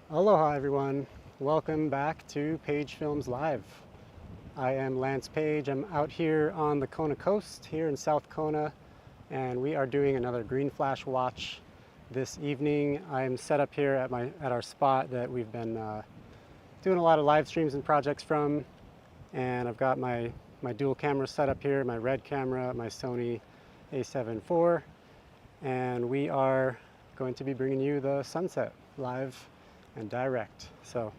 Aloha everyone, welcome back to Page Films Live. I am Lance Page. I'm out here on the Kona coast here in South Kona, and we are doing another green flash watch this evening. I'm set up here at our spot that we've been doing a lot of live streams and projects from, and I've got my dual camera set up here, my red camera, my Sony a7 IV, and we are going to be bringing you the sunset live and direct. So,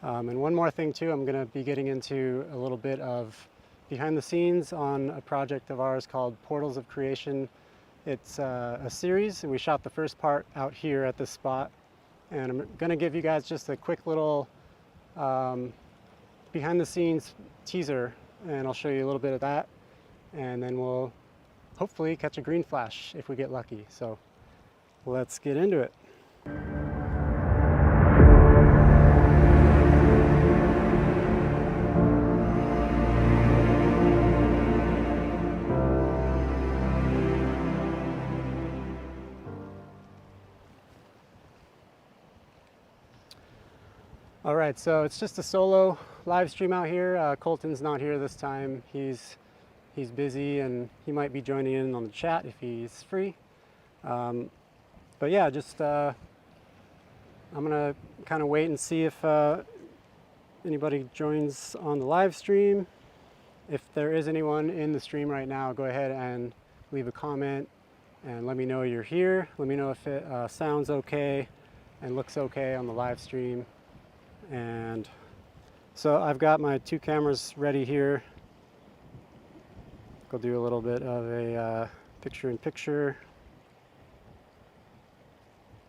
and one more thing too, I'm going to be getting into a little bit of behind the scenes on a project of ours called Portals of Creation. It's a series, and we shot the first part out here at this spot. And I'm going to give you guys just a quick little behind the scenes teaser, and I'll show you a little bit of that. And then we'll hopefully catch a green flash if we get lucky. So let's get into it. All right, so it's just a solo live stream out here. Colton's not here this time. He's busy, and he might be joining in on the chat if he's free. But yeah, just I'm gonna kind of wait and see if anybody joins on the live stream. If there is anyone in the stream right now, go ahead and leave a comment and let me know you're here. Let me know if it sounds okay and looks okay on the live stream. And so I've got my two cameras ready here. I'll do a little bit of a picture-in-picture.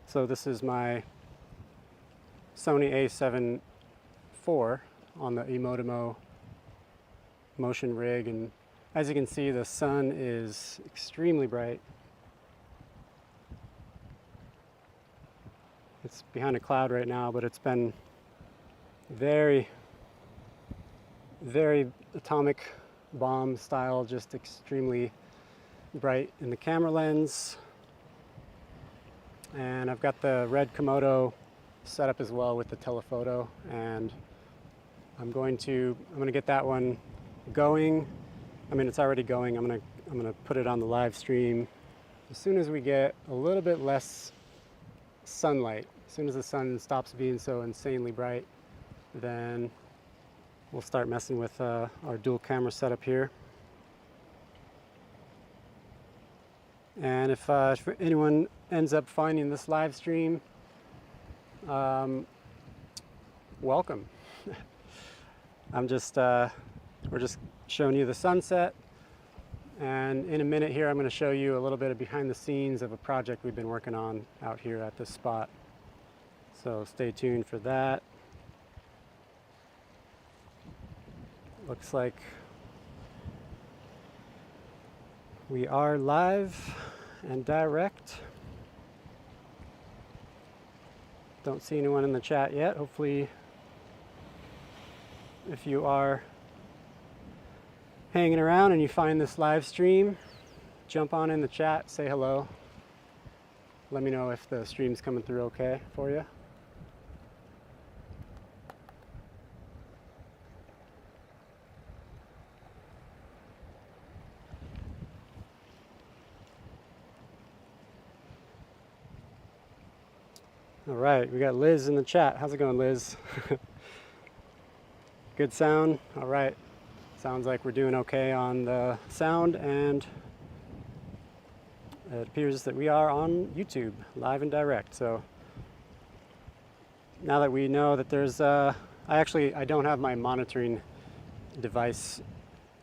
So this is my Sony a7 IV on the Emotimo motion rig, and as you can see, the sun is extremely bright. It's behind a cloud right now, but it's been very, very atomic bomb style, just extremely bright in the camera lens. And I've got the red Komodo set up as well with the telephoto, and I'm going to get that one going. I mean, it's already going. I'm gonna put it on the live stream as soon as we get a little bit less sunlight. As soon as the sun stops being so insanely bright, then we'll start messing with our dual camera setup here. And if anyone ends up finding this live stream, welcome. We're just showing you the sunset, and in a minute here I'm going to show you a little bit of behind the scenes of a project we've been working on out here at this spot. So stay tuned for that. Looks like we are live and direct. Don't see anyone in the chat yet. Hopefully, if you are hanging around and you find this live stream, jump on in the chat, say hello. Let me know if the stream's coming through okay for you. All right, we got Liz in the chat. How's it going, Liz? Good sound? All right. Sounds like we're doing okay on the sound, and it appears that we are on YouTube, live and direct. So now that we know that there's, I don't have my monitoring device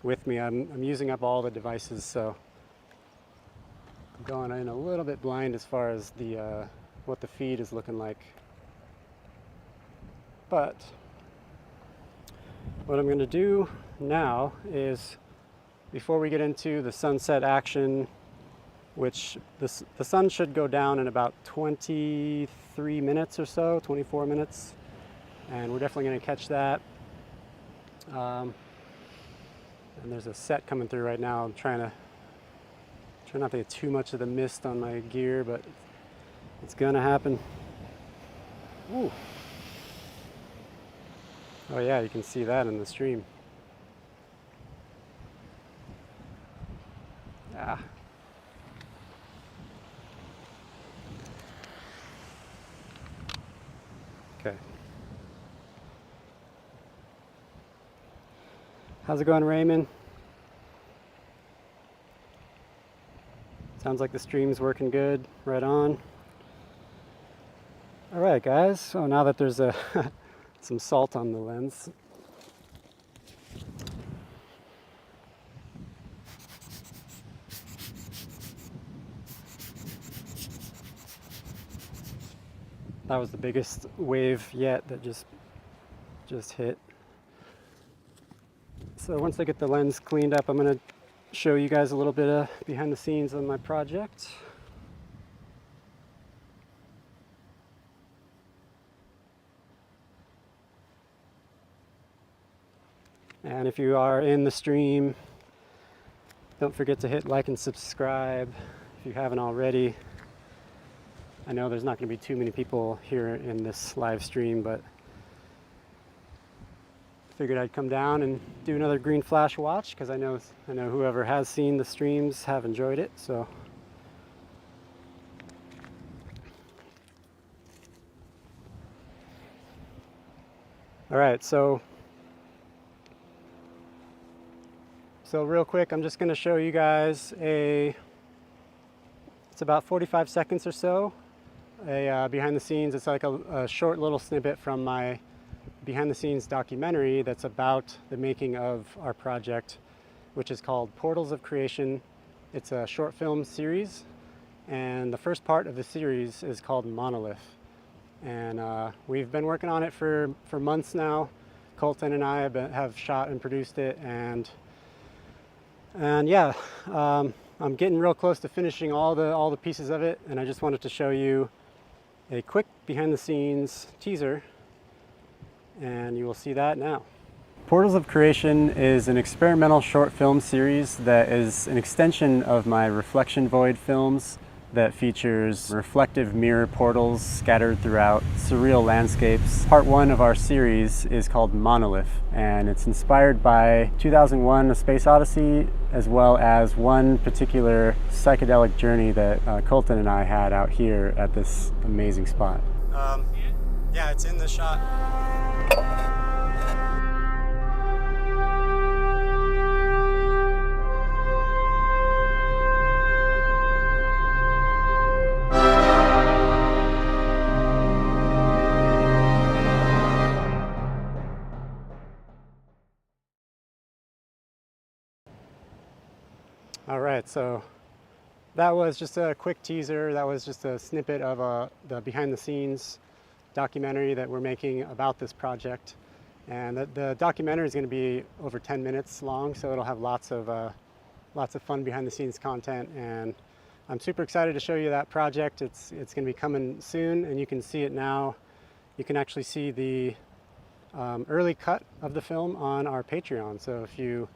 with me. I'm using up all the devices, so I'm going in a little bit blind as far as the what the feed is looking like. But what I'm going to do now is, before we get into the sunset action, which the sun should go down in about 23 minutes or so, 24 minutes, and we're definitely going to catch that. And there's a set coming through right now. I'm trying not to get too much of the mist on my gear, but it's gonna happen. Ooh. Oh yeah, you can see that in the stream. Ah. Okay. How's it going, Raymond? Sounds like the stream's working good. Right on. All right, guys. So now that there's some salt on the lens, that was the biggest wave yet that just hit. So once I get the lens cleaned up, I'm going to show you guys a little bit of behind the scenes on my project. And if you are in the stream, don't forget to hit like and subscribe if you haven't already. I know there's not going to be too many people here in this live stream, but figured I'd come down and do another green flash watch because I know whoever has seen the streams have enjoyed it. So all right, so real quick, I'm just going to show you guys it's about 45 seconds or so, behind the scenes. It's like a short little snippet from my behind the scenes documentary that's about the making of our project, which is called Portals of Creation. It's a short film series, and the first part of the series is called Monolith. And we've been working on it for months now. Colton and I have shot and produced it, and yeah, I'm getting real close to finishing all the pieces of it, and I just wanted to show you a quick behind the scenes teaser, and you will see that now. Portals of Creation is an experimental short film series that is an extension of my Reflection Void films that features reflective mirror portals scattered throughout surreal landscapes. Part one of our series is called Monolith, and it's inspired by 2001: A Space Odyssey, as well as one particular psychedelic journey that Colton and I had out here at this amazing spot. Yeah, it's in the shot. All right, so that was just a quick teaser. That was just a snippet of the behind the scenes documentary that we're making about this project. And the documentary is going to be over 10 minutes long, so it'll have lots of fun behind the scenes content. And I'm super excited to show you that project. It's going to be coming soon, and you can see it now. You can actually see the early cut of the film on our Patreon. So if you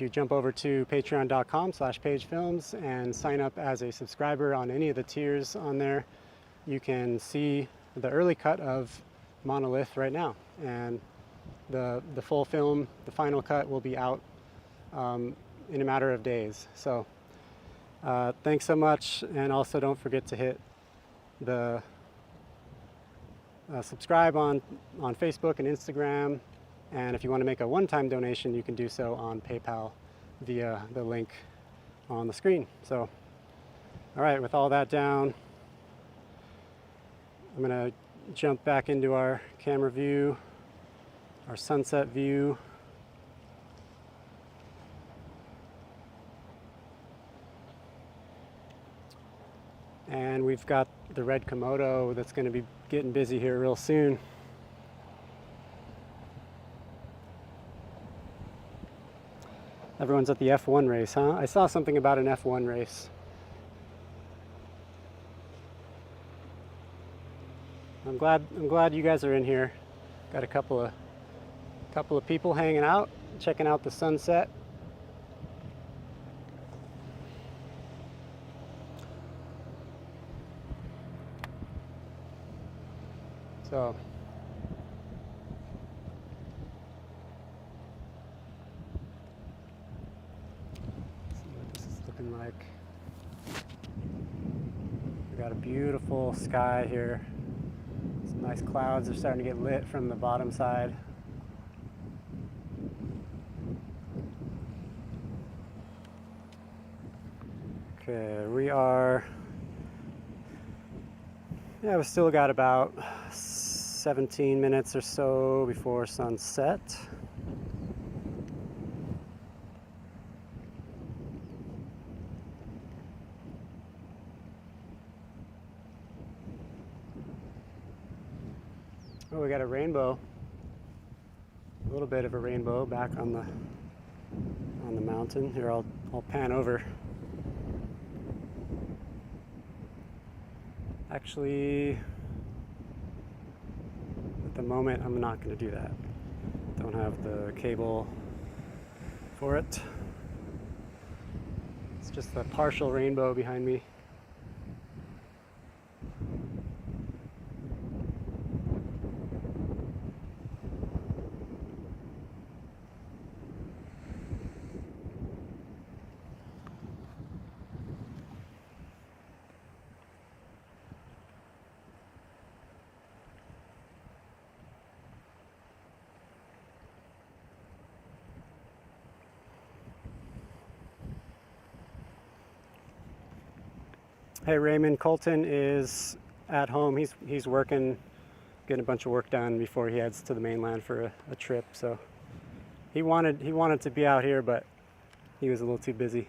jump over to patreon.com/pagefilms and sign up as a subscriber on any of the tiers on there, you can see the early cut of Monolith right now. And the full film, the final cut, will be out in a matter of days. So thanks so much, and also don't forget to hit the subscribe on Facebook and Instagram. And if you want to make a one-time donation, you can do so on PayPal via the link on the screen. So, all right, with all that down, I'm going to jump back into our camera view, our sunset view. And we've got the red Komodo that's going to be getting busy here real soon. Everyone's at the F1 race, huh? I saw something about an F1 race. I'm glad you guys are in here. Got a couple of people hanging out, checking out the sunset. So let's see what this is looking like. We got a beautiful sky here. Some nice clouds are starting to get lit from the bottom side. Okay, we've still got about 17 minutes or so before sunset. Oh, we got a rainbow. A little bit of a rainbow back on the mountain. Here, I'll pan over. Actually, at the moment, I'm not going to do that. Don't have the cable for it. It's just a partial rainbow behind me. Hey, Raymond, Colton is at home. He's working, getting a bunch of work done before he heads to the mainland for a trip. So he wanted to be out here, but he was a little too busy.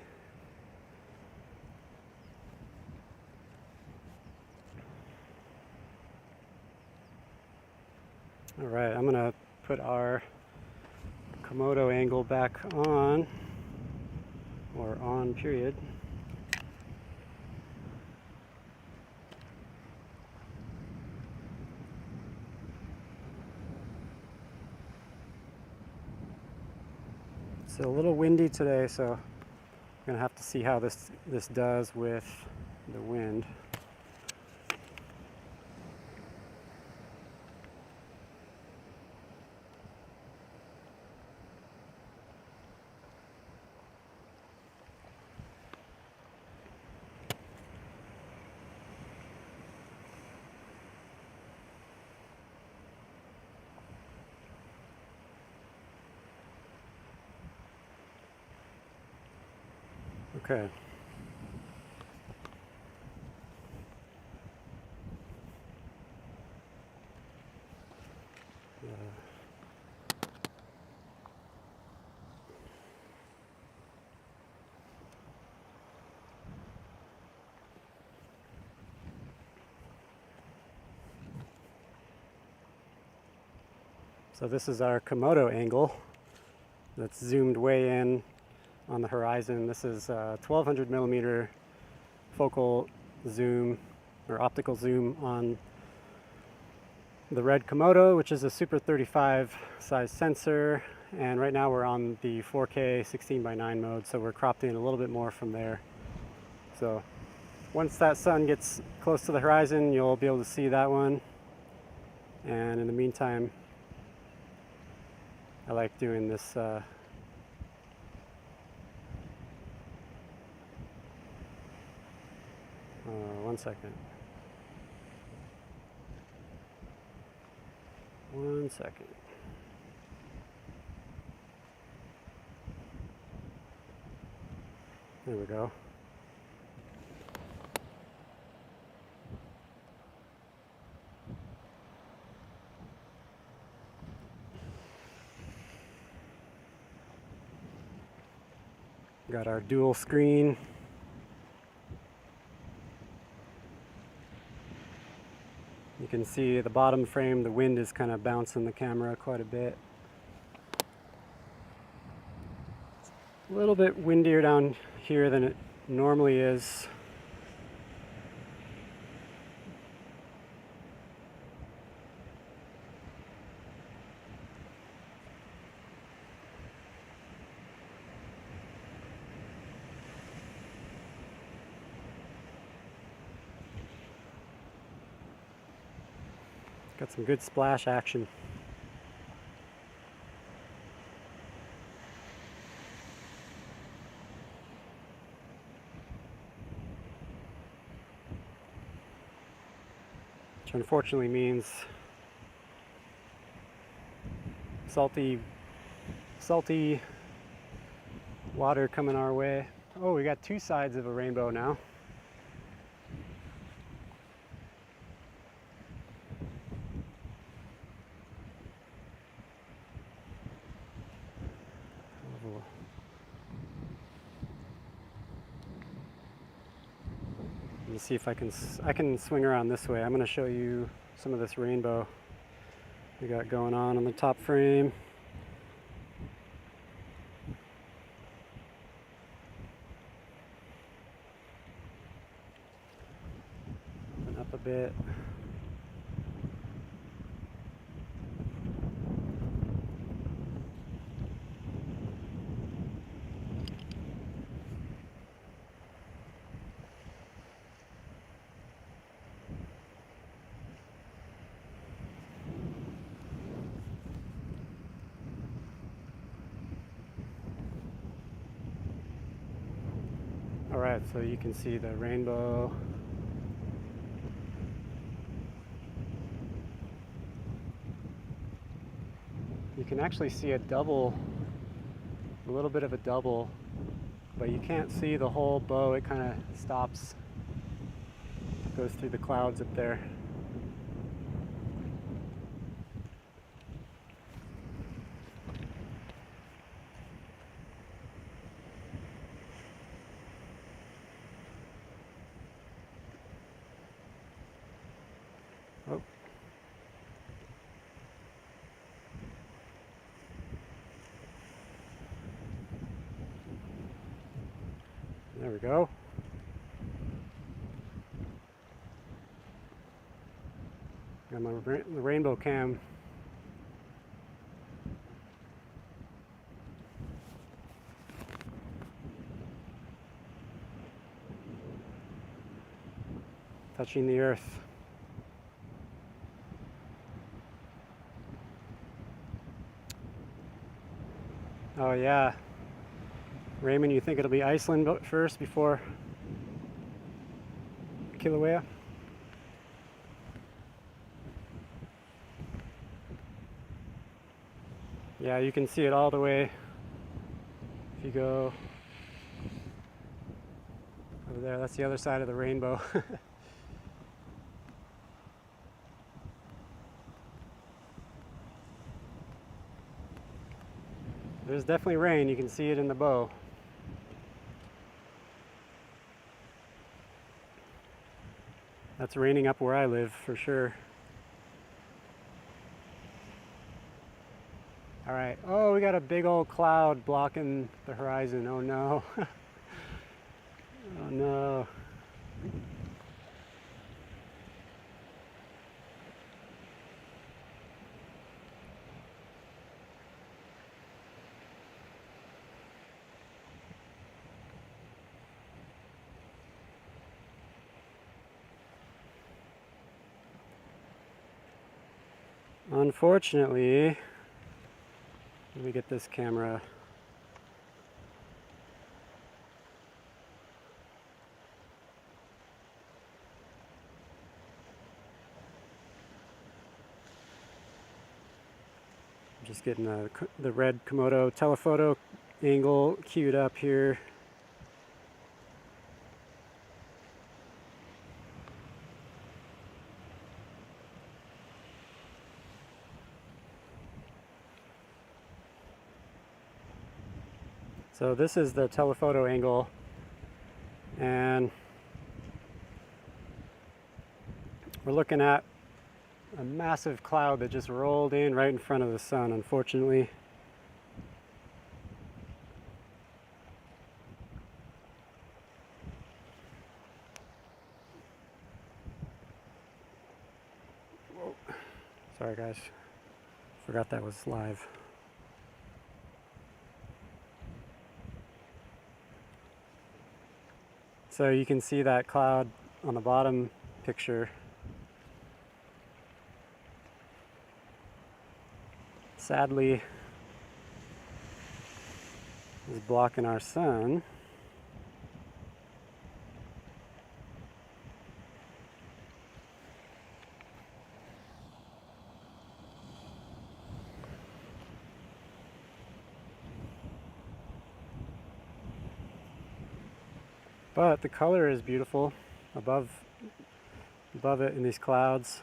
All right, I'm gonna put our Komodo angle back on, or on period. It's a little windy today, so I'm gonna have to see how this does with the wind. Okay. So this is our Komodo angle that's zoomed way in on the horizon. This is 1200 millimeter focal zoom or optical zoom on the red Komodo, which is a Super 35 size sensor. And right now we're on the 4K 16:9 mode, so we're cropped in a little bit more from there. So once that sun gets close to the horizon, you'll be able to see that one. And in the meantime, I like doing this 1 second. 1 second. There we go. Got our dual screen. You can see the bottom frame, the wind is kind of bouncing the camera quite a bit. A little bit windier down here than it normally is. Got some good splash action. Which unfortunately means salty water coming our way. Oh, we got two sides of a rainbow now. Let me see if I can swing around this way. I'm going to show you some of this rainbow we got going on the top frame. Open up a bit. Alright, so you can see the rainbow. You can actually see a little bit of a double, but you can't see the whole bow. It kind of stops, goes through the clouds up there. Oh. There we go. Got my rainbow cam. Touching the earth. Oh yeah. Raymond, you think it'll be Iceland first before Kilauea? Yeah, you can see it all the way if you go over there. That's the other side of the rainbow. There's definitely rain. You can see it in the bow. That's raining up where I live for sure. All right. Oh, we got a big old cloud blocking the horizon. Oh no. Oh no. Unfortunately, let me get this camera. I'm just getting the red Komodo telephoto angle queued up here. So this is the telephoto angle, and we're looking at a massive cloud that just rolled in right in front of the sun, unfortunately. Whoa. Sorry guys, forgot that was live. So you can see that cloud on the bottom picture. sadly is blocking our sun. But the color is beautiful above it in these clouds.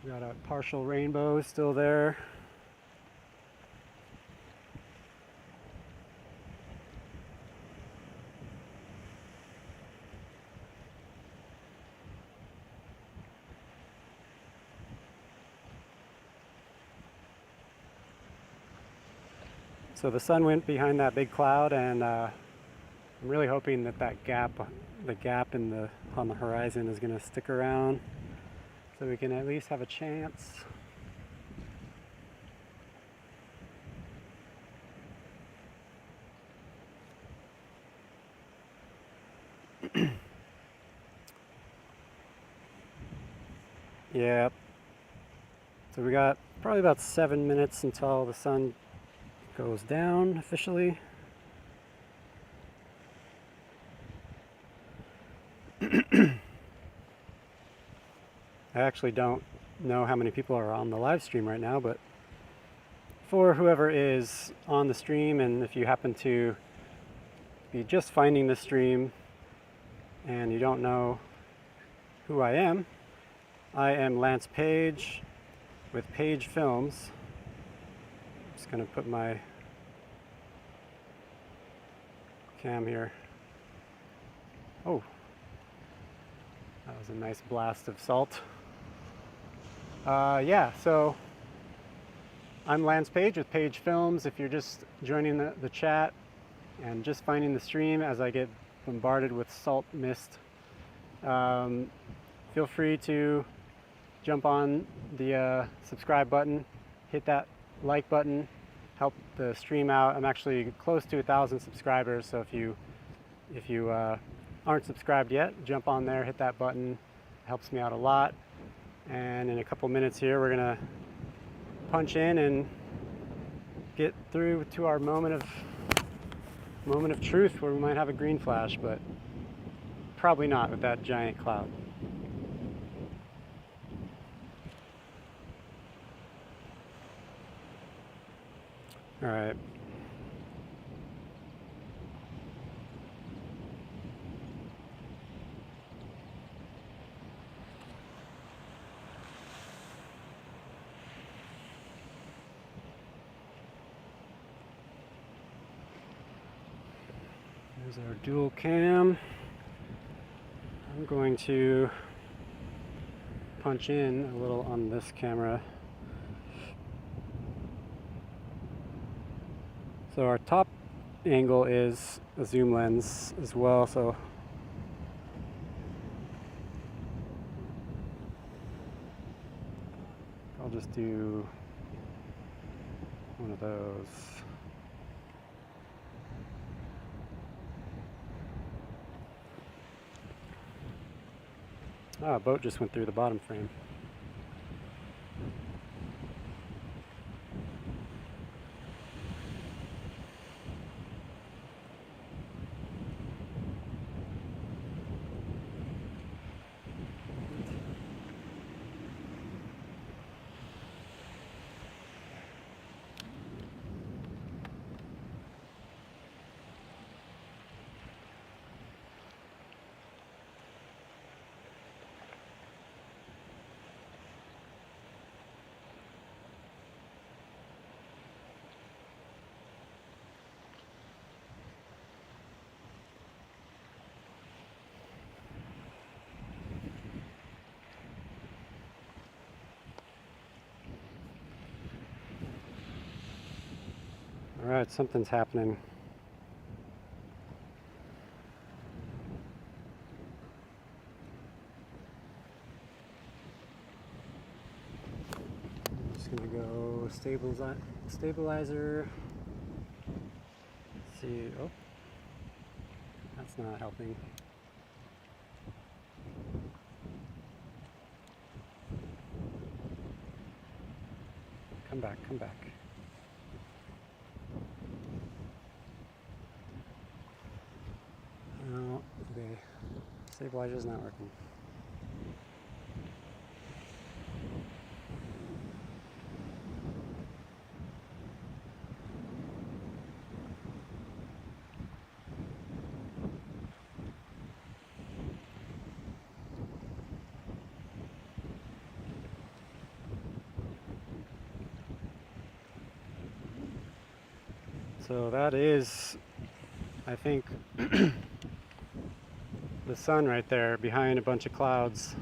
We got a partial rainbow still there. So the sun went behind that big cloud, and I'm really hoping that the gap on the horizon is going to stick around, so we can at least have a chance. Yep. So we got probably about 7 minutes until the sun goes down officially. I actually don't know how many people are on the live stream right now, but for whoever is on the stream, and if you happen to be just finding the stream and you don't know who I am Lance Page with Page Films. I'm just going to put my cam here. Oh, that was a nice blast of salt. Yeah, so I'm Lance Page with Page Films. If you're just joining the chat and just finding the stream as I get bombarded with salt mist, feel free to jump on the subscribe button, hit that like button, help the stream out. I'm actually close to 1,000 subscribers, so if you aren't subscribed yet, jump on there, hit that button. It helps me out a lot. And in a couple minutes here, we're gonna punch in and get through to our moment of truth, where we might have a green flash, but probably not with that giant cloud. All right. There's our dual cam. I'm going to punch in a little on this camera. So our top angle is a zoom lens as well, so I'll just do one of those. Ah, a boat just went through the bottom frame. All right, something's happening. I'm just gonna go stabilizer. Let's see, oh, that's not helping. Come back, come back. Oh, okay. Stabilizer's not working. So that is, I think, the sun right there behind a bunch of clouds.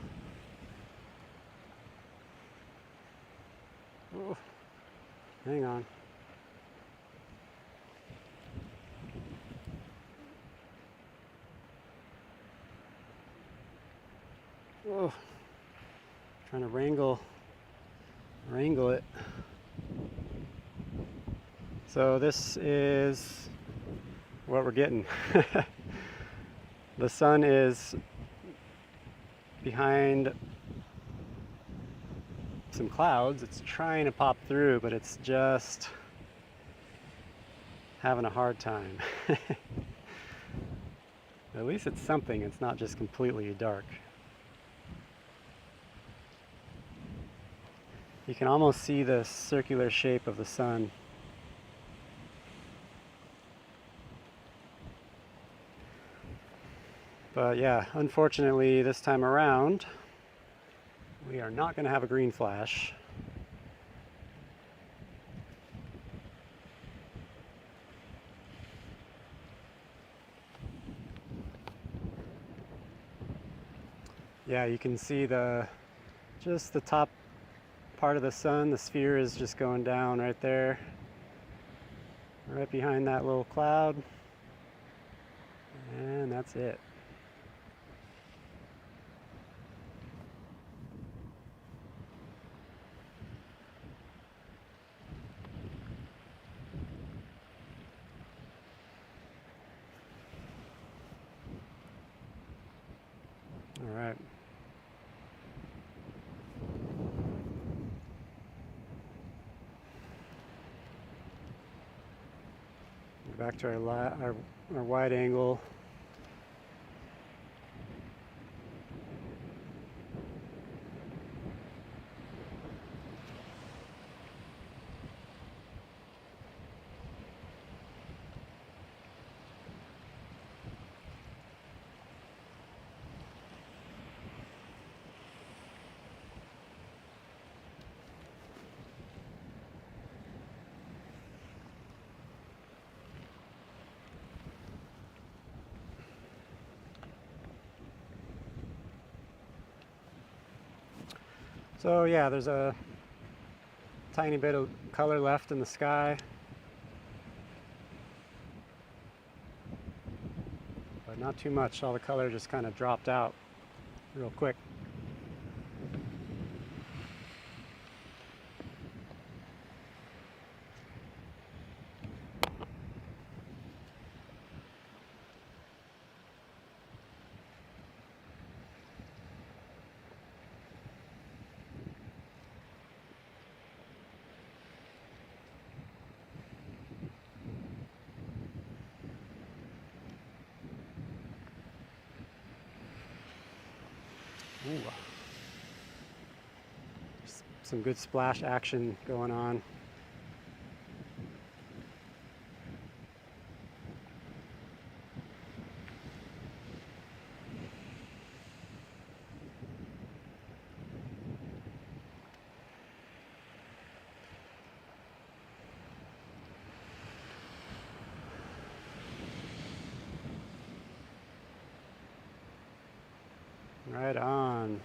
Oh, hang on. Oh, trying to wrangle it. So this is what we're getting. The sun is behind some clouds. It's trying to pop through, but it's just having a hard time. At least it's something. It's not just completely dark. You can almost see the circular shape of the sun. But yeah, unfortunately this time around, we are not going to have a green flash. Yeah, you can see just the top part of the sun. The sphere is just going down right there, right behind that little cloud. And that's it. All right. Back to our wide angle. So yeah, there's a tiny bit of color left in the sky, but not too much. All the color just kind of dropped out real quick. Ooh. Some good splash action going on. Right on.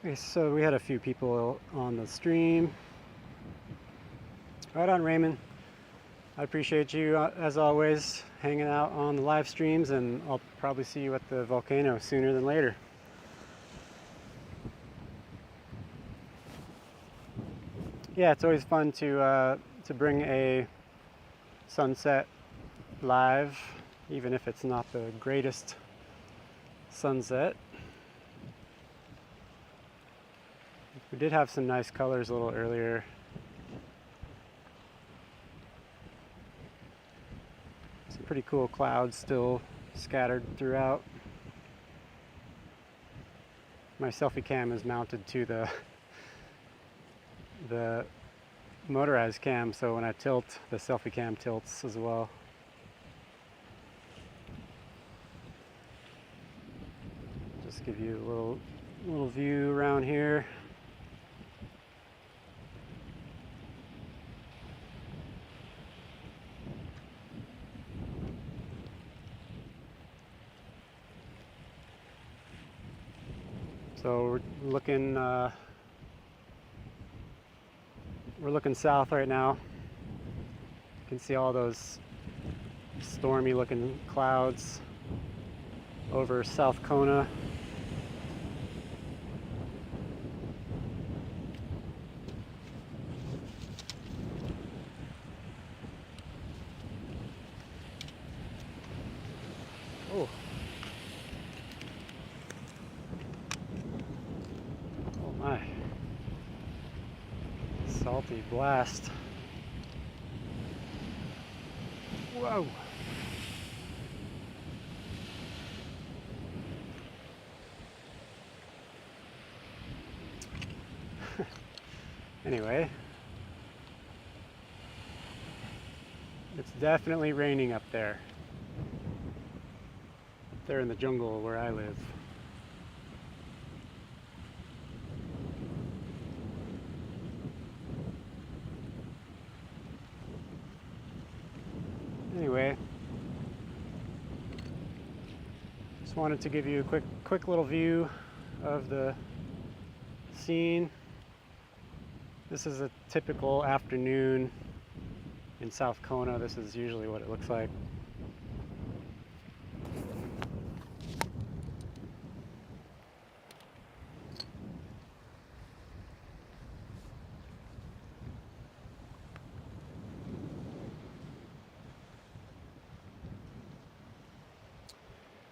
Okay, so we had a few people on the stream. Right on, Raymond. I appreciate you, as always, hanging out on the live streams, and I'll probably see you at the volcano sooner than later. Yeah, it's always fun to bring a sunset live even if it's not the greatest sunset. We did have some nice colors a little earlier. Some pretty cool clouds still scattered throughout. My selfie cam is mounted to the motorized cam, so when I tilt, the selfie cam tilts as well. Just give you a little view around here. So we're looking south right now. You can see all those stormy looking clouds over South Kona. Oh. Oh my. Salty blast. Whoa. Anyway, it's definitely raining up there. Up there in the jungle where I live. Anyway, just wanted to give you a quick little view of the scene. This is a typical afternoon in South Kona. This is usually what it looks like.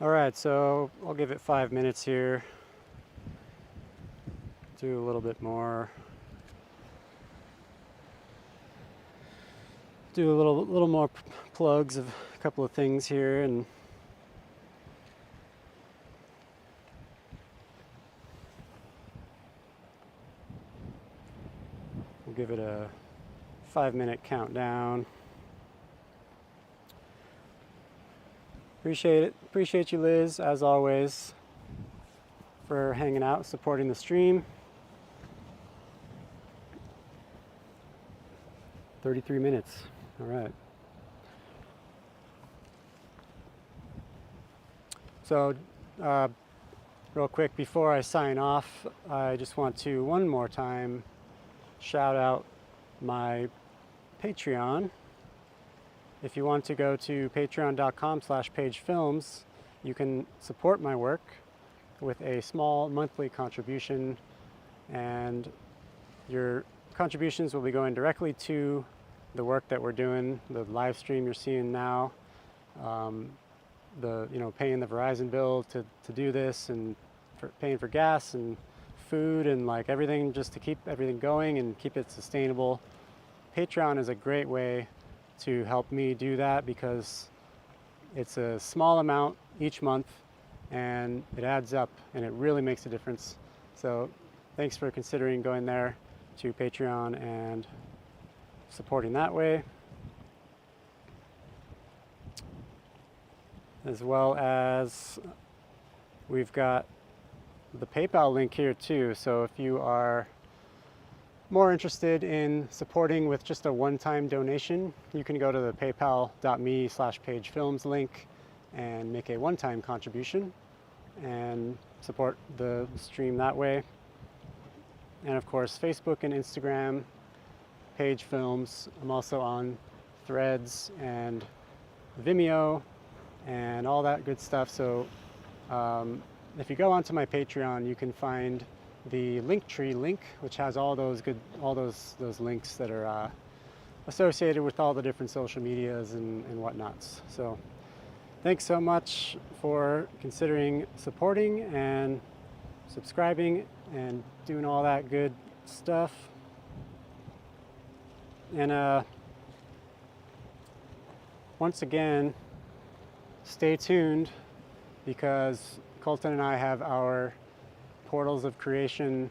All right, so I'll give it 5 minutes here. Do a little bit more. Do a little more plugs of a couple of things here, and we'll give it a 5-minute countdown. Appreciate you, Liz, as always, for hanging out, supporting the stream. 33 minutes. All right. So, real quick, before I sign off, I just want to one more time shout out my Patreon. If you want to go to patreon.com/pagefilms, you can support my work with a small monthly contribution, and your contributions will be going directly to the work that we're doing, the live stream you're seeing now, paying the Verizon bill to do this, and paying for gas and food and like everything, just to keep everything going and keep it sustainable. Patreon is a great way to help me do that because it's a small amount each month and it adds up and it really makes a difference. So thanks for considering going there to Patreon and supporting that way, as well as we've got the PayPal link here too. So if you are more interested in supporting with just a one-time donation, you can go to the paypal.me/pagefilms link and make a one-time contribution and support the stream that way. And of course, Facebook and Instagram, Page Films. I'm also on Threads and Vimeo and all that good stuff. So if you go onto my Patreon, you can find the Linktree link, which has all those links that are associated with all the different social medias and whatnots. So thanks so much for considering supporting and subscribing and doing all that good stuff. And once again, stay tuned, because Colton and I have our Portals of Creation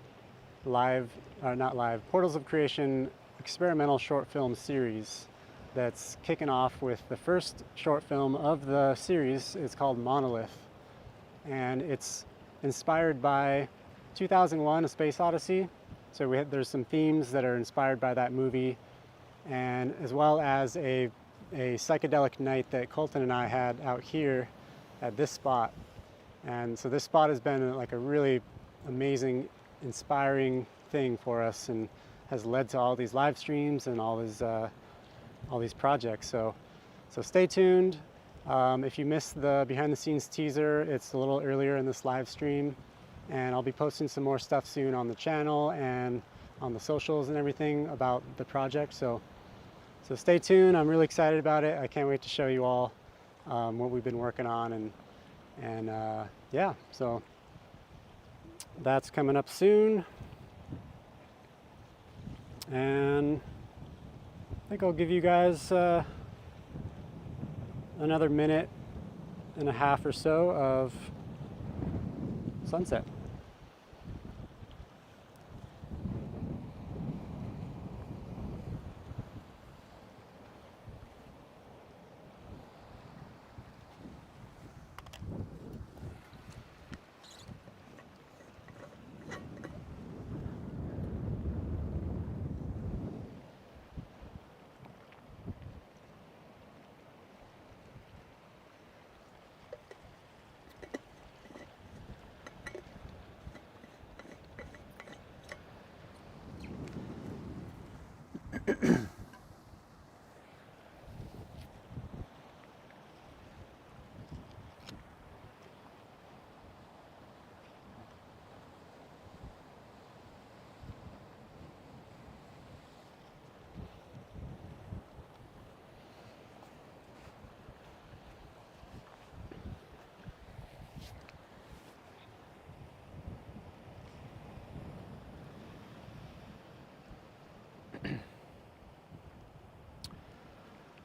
Portals of Creation experimental short film series that's kicking off with the first short film of the series. It's called Monolith, and it's inspired by 2001: A Space Odyssey. So there's some themes that are inspired by that movie, and as well as a psychedelic night that Colton and I had out here at this spot. And so this spot has been like a really amazing, inspiring thing for us, and has led to all these live streams and all these projects. So stay tuned. If you missed the behind the scenes teaser, it's a little earlier in this live stream, and I'll be posting some more stuff soon on the channel and on the socials and everything about the project. So stay tuned. I'm really excited about it. I can't wait to show you all what we've been working on, and yeah, so that's coming up soon. And I think I'll give you guys another minute and a half or so of sunset.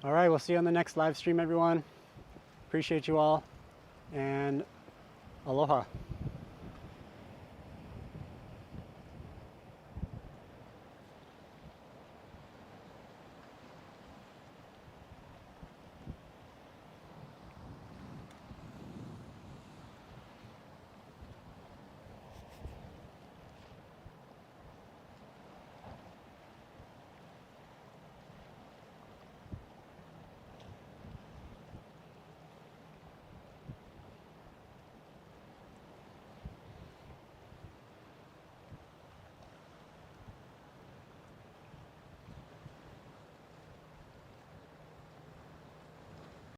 All right, we'll see you on the next live stream, everyone. Appreciate you all, and aloha.